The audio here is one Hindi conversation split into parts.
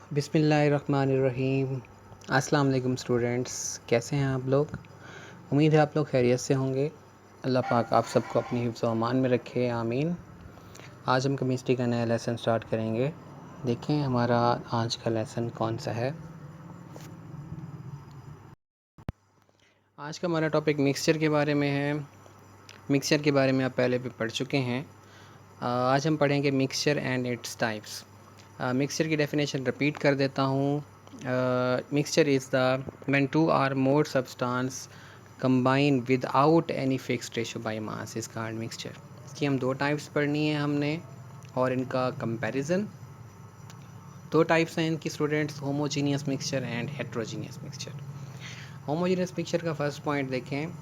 बिस्मिल्लाहिर्रहमानिर्रहीम। अस्सलाम वालेकुम स्टूडेंट्स, कैसे हैं आप लोग। उम्मीद है आप लोग खैरियत से होंगे। अल्लाह पाक आप सबको अपनी हिफ्ज़ व अमान में रखे, आमीन। आज हम केमिस्ट्री का नया लेसन स्टार्ट करेंगे। देखें हमारा आज का लेसन कौन सा है। आज का हमारा टॉपिक मिक्सचर के बारे में है। मिक्सचर के बारे में आप पहले भी पढ़ चुके हैं। आज हम पढ़ेंगे mixture and its types. Mixture की डेफिनेशन रिपीट कर देता हूँ। Mixture is the when two or more substance combine without any fixed ratio by mass is called mixture. इसकी हम दो टाइप्स पढ़नी है हमने, और इनका कंपैरिजन। दो टाइप्स हैं इनकी students, homogeneous mixture and heterogeneous mixture. Homogeneous mixture का फर्स्ट पॉइंट देखें,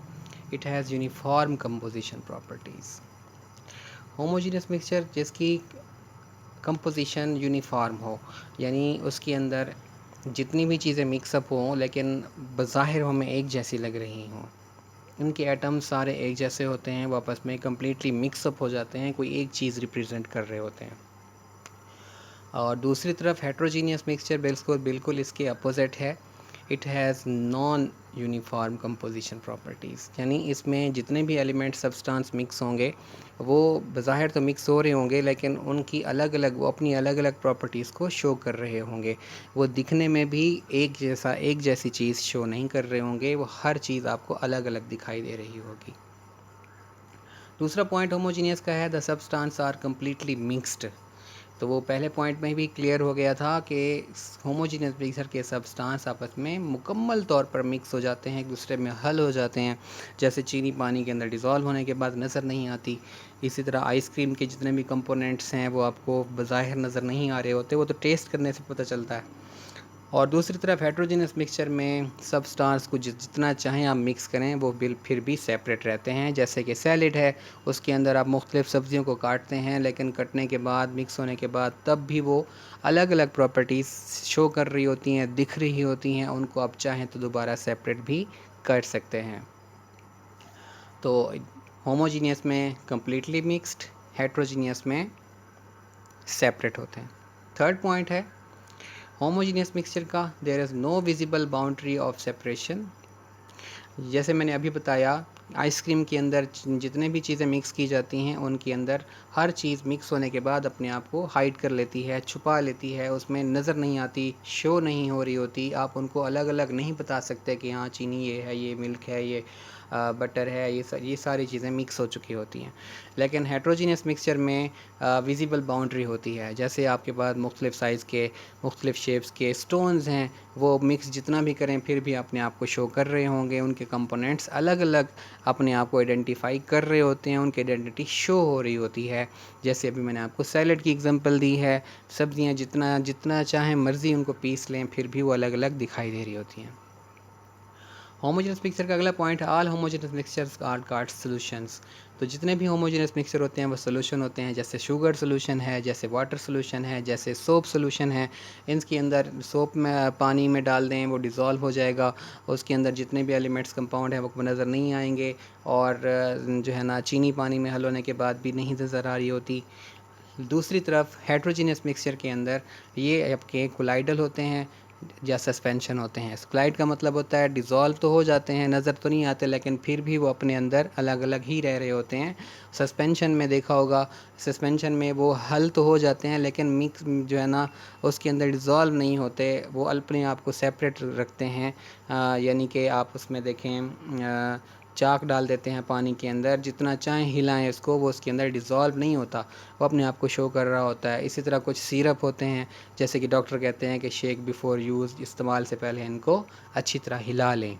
it has uniform composition properties. Homogeneous mixture जिसकी कंपोजिशन यूनिफॉर्म हो, यानी उसके अंदर जितनी भी चीज़ें मिक्सअप हों लेकिन बज़ाहिर हमें एक जैसी लग रही हों। इनके एटम्स सारे एक जैसे होते हैं, वो आपस में कम्प्लीटली मिक्सअप हो जाते हैं, कोई एक चीज़ रिप्रेजेंट कर रहे होते हैं। और दूसरी तरफ हेट्रोजीनियस मिक्सचर बिल्कुल बिल्कुल इसके अपोजिट है। It has non uniform composition properties, यानी इसमें जितने भी एलिमेंट सब्सटेंस मिक्स होंगे वो बज़ाहिर तो मिक्स हो रहे होंगे, लेकिन उनकी अलग अलग वो अपनी अलग अलग प्रॉपर्टीज़ को शो कर रहे होंगे। वो दिखने में भी एक जैसी चीज़ शो नहीं कर रहे होंगे, वो हर चीज़ आपको अलग अलग दिखाई दे रही होगी। दूसरा पॉइंट होमोजीनियस का है, the substance are completely mixed. तो वो पहले पॉइंट में भी क्लियर हो गया था कि होमोजीनियस मिक्सर के सब्सटेंस आपस में मुकम्मल तौर पर मिक्स हो जाते हैं, एक दूसरे में हल हो जाते हैं। जैसे चीनी पानी के अंदर डिज़ोल्व होने के बाद नज़र नहीं आती, इसी तरह आइसक्रीम के जितने भी कंपोनेंट्स हैं वो आपको बज़ाहिर नज़र नहीं आ रहे होते, वो तो टेस्ट करने से पता चलता है। और दूसरी तरफ हेट्रोजीनियस मिक्सचर में सब्सटेंस को जितना चाहें आप मिक्स करें वो फिर भी सेपरेट रहते हैं। जैसे कि सैलेड है, उसके अंदर आप मुख्तलिफ़ सब्ज़ियों को काटते हैं, लेकिन कटने के बाद मिक्स होने के बाद तब भी वो अलग अलग प्रॉपर्टीज़ शो कर रही होती हैं, दिख रही होती हैं। उनको आप चाहें तो दोबारा सेपरेट भी कर सकते हैं। तो होमोजीनियस में कम्प्लीटली मिक्स्ड, हेट्रोजीनियस में सेपरेट होते हैं। थर्ड पॉइंट है होमोजीनियस मिक्सचर का, there is no visible boundary of separation. जैसे मैंने अभी बताया, आइसक्रीम के अंदर जितने भी चीज़ें मिक्स की जाती हैं उनके अंदर हर चीज़ मिक्स होने के बाद अपने आप को हाइड कर लेती है, छुपा लेती है, उसमें नज़र नहीं आती, शो नहीं हो रही होती। आप उनको अलग अलग नहीं बता सकते कि हाँ चीनी ये है, ये मिल्क है, ये बटर है, ये सारी चीज़ें मिक्स हो चुकी होती हैं। लेकिन हेट्रोजीनियस मिक्सचर में विजिबल बाउंड्री होती है। जैसे आपके पास मुख्तलिफ़ साइज़ के, मुख्तलिफ़ शेप्स के स्टोन्स हैं, वो मिक्स जितना भी करें फिर भी अपने आप को शो कर रहे होंगे। उनके कंपोनेंट्स अलग अलग अपने आप को आइडेंटिफाई कर रहे होते हैं, उनकी आइडेंटिटी शो हो रही होती है। जैसे अभी मैंने आपको सैलड की एग्जांपल दी है, सब्जियां जितना जितना चाहें मर्ज़ी उनको पीस लें फिर भी वो अलग अलग दिखाई दे रही होती हैं। होमोजेनस मिक्सचर का अगला पॉइंट है, all homogeneous mixtures are called solutions. तो जितने भी होमोजेनस मिक्सचर होते हैं वो सोल्यूशन होते हैं। जैसे शुगर सोल्यूशन है, जैसे वाटर सोल्यूशन है, जैसे सोप सोल्यूशन है। इनके अंदर सोप में पानी में डाल दें वो डिज़ोल्व हो जाएगा, उसके अंदर जितने भी एलिमेंट्स कंपाउंड हैं वो नज़र नहीं आएंगे। और जो है ना चीनी पानी में हल होने के बाद भी नहीं नज़र आ रही होती। दूसरी तरफ हेट्रोजीनियस मिक्सचर के अंदर ये आपके कोलाइडल होते हैं या सस्पेंशन होते हैं। कोलाइड का मतलब होता है डिज़ोल्व तो हो जाते हैं, नज़र तो नहीं आते, लेकिन फिर भी वो अपने अंदर अलग अलग ही रह रहे होते हैं। सस्पेंशन में देखा होगा, सस्पेंशन में वो हल तो हो जाते हैं लेकिन मिक्स जो है ना उसके अंदर डिज़ोल्व नहीं होते, वो अपने आप को सेपरेट रखते हैं। यानी कि आप उसमें देखें, चाक डाल देते हैं पानी के अंदर, जितना चाहें हिलाएं उसको, वो उसके अंदर डिज़ोल्व नहीं होता, वो अपने आप को शो कर रहा होता है। इसी तरह कुछ सिरप होते हैं, जैसे कि डॉक्टर कहते हैं कि शेक बिफ़ोर यूज़, इस्तेमाल से पहले इनको अच्छी तरह हिला लें,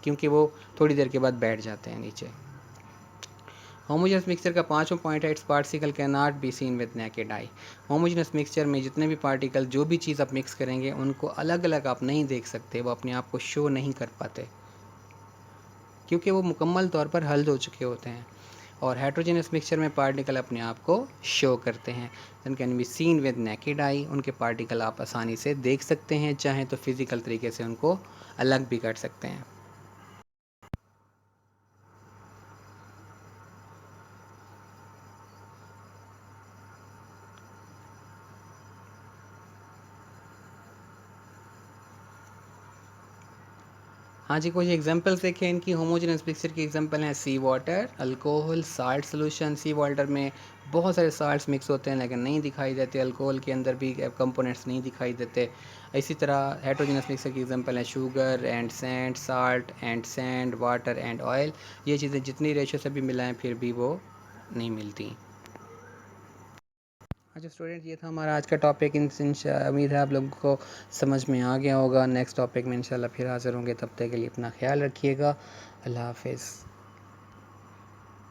क्योंकि वो थोड़ी देर के बाद बैठ जाते हैं नीचे। होमोजेनस मिक्सचर का पांचवा पॉइंट है, it's particle can not be seen with naked I. Homogeneous mixture में जितने भी पार्टिकल, जो भी चीज़ आप मिक्स करेंगे उनको अलग अलग आप नहीं देख सकते, वो अपने आप को शो नहीं कर पाते क्योंकि वो मुकम्मल तौर पर हल हो चुके होते हैं। और हेट्रोजेनस मिक्सचर में पार्टिकल अपने आप को शो करते हैं, then can be seen with naked eye. उनके पार्टिकल आप आसानी से देख सकते हैं, चाहें तो फिज़िकल तरीके से उनको अलग भी कर सकते हैं। हाँ जी, कुछ एग्जांपल्स देखें इनकी। होमोजेनस मिक्सचर की एग्जांपल हैं सी वाटर, अल्कोहल, साल्ट सॉल्यूशन। सी वाटर में बहुत सारे साल्ट्स मिक्स होते हैं लेकिन नहीं दिखाई देते, अल्कोहल के अंदर भी कंपोनेंट्स नहीं दिखाई देते। इसी तरह हेटेरोजेनस मिक्सचर की एग्जांपल है sugar and sand, salt and sand, water and oil. ये चीज़ें जितनी रेशो से भी मिलाएं फिर भी वो नहीं मिलती। अच्छा स्टूडेंट, ये था हमारा आज का टॉपिक। उम्मीद है आप लोगों को समझ में आ गया होगा। नेक्स्ट टॉपिक में इंशाल्लाह फिर हाज़िर होंगे, तब तक के लिए अपना ख्याल रखिएगा। अल्लाह हाफ़िज़।